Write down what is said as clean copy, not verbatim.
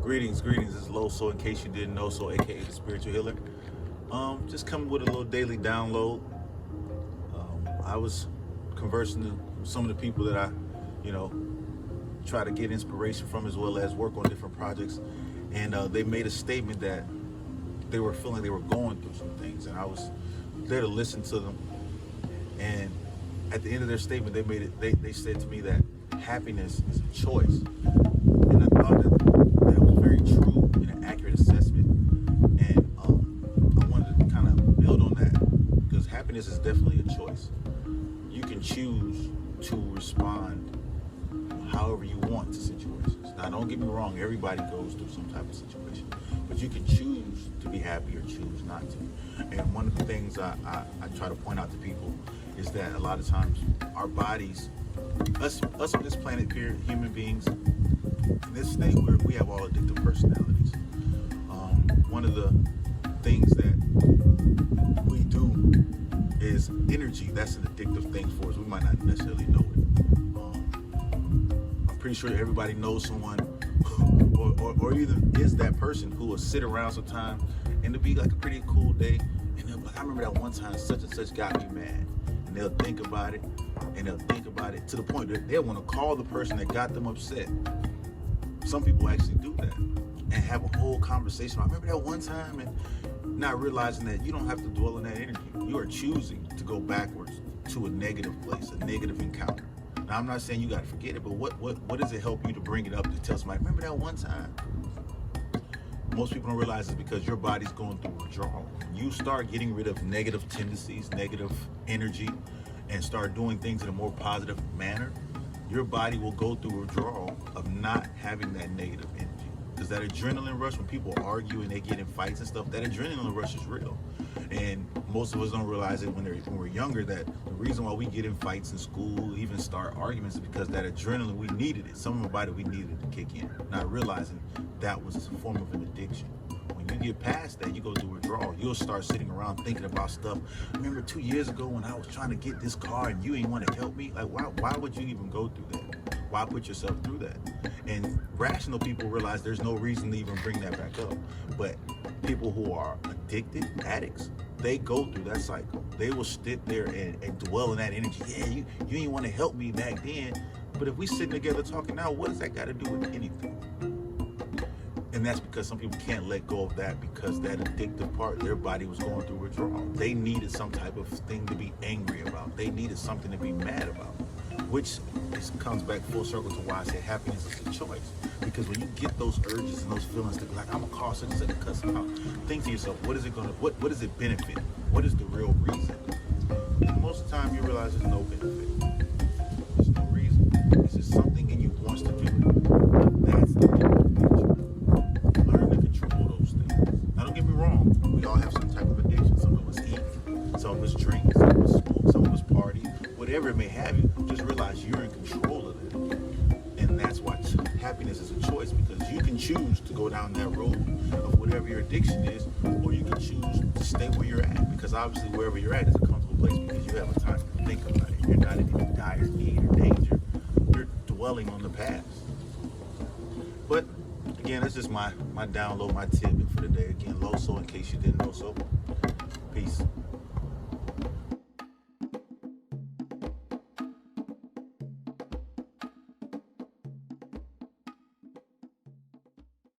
Greetings. This is Loso, in case you didn't know, so aka the spiritual healer. Just coming with a little daily download. I was conversing to some of the people that I, try to get inspiration from, as well as work on different projects, and they made a statement that they were feeling they were going through some things, and I was there to listen to them. And at the end of their statement, they said to me that happiness is a choice, and I thought that was very true and an accurate assessment. And I wanted to kind of build on that, because happiness is definitely a choice. You can choose to respond however you want to situations. Now, don't get me wrong, everybody goes through some type of situation, but you can choose to be happy or choose not to. And one of the things I try to point out to people is that a lot of times our bodies, us on this planet here, human beings, in this state where we have all addictive personalities. One of the things that we do is energy. That's an addictive thing for us. We might not necessarily know it. I'm pretty sure everybody knows someone or even is that person who will sit around sometime and it'll be like a pretty cool day, and they'll be like, I remember that one time such and such got me mad. And they'll think about it, and they'll think about it to the point that they'll want to call the person that got them upset. Some people actually do that and have a whole conversation. I remember that one time, and not realizing that you don't have to dwell in that energy. You are choosing to go backwards to a negative place, a negative encounter. Now, I'm not saying you got to forget it, but what does it help you to bring it up to tell somebody, remember that one time? Most people don't realize it's because your body's going through withdrawal. You start getting rid of negative tendencies, negative energy, and start doing things in a more positive manner, your body will go through withdrawal of not having that negative energy. Because that adrenaline rush, when people argue and they get in fights and stuff, that adrenaline rush is real. And most of us don't realize it when we're younger, that the reason why we get in fights in school, even start arguments, is because that adrenaline, we needed it. Some of our body, we needed it to kick in. Not realizing that was a form of an addiction. When you get past that, you go through withdrawal. You'll start sitting around thinking about stuff. Remember 2 years ago when I was trying to get this car and you ain't want to help me? Like, why would you even go through that? Why put yourself through that? And rational people realize there's no reason to even bring that back up. But people who are addicted, addicts, they go through that cycle. They will sit there and dwell in that energy. Yeah, you didn't want to help me back then. But if we sitting together talking now, what does that got to do with anything? And that's because some people can't let go of that, because that addictive part, their body was going through withdrawal. They needed some type of thing to be angry about. They needed something to be mad about, which comes back full circle to why I say happiness is a choice. Because when you get those urges and those feelings to be like, I'm gonna call such and such a cuss out, think to yourself, what does it benefit? What is the real reason? And most of the time you realize there's no benefit. There's no reason. It's just something in you wants to do it. That's the addiction. Learn to control those things. Now, don't get me wrong, we all have some type of addiction. Some of us eat, some of us drink, some of us smoke, some of us party, whatever it may have you. Just realize you're in control of it. And that's why happiness is a choice, because you can choose to go down that road of whatever your addiction is, or you can choose to stay where you're at, because obviously wherever you're at is a comfortable place, because you have a time to think about it. You're not in any dire need or danger. You're dwelling on the past. But again, that's just my download, my tidbit for the day. Again, Loso, in case you didn't know so. Peace.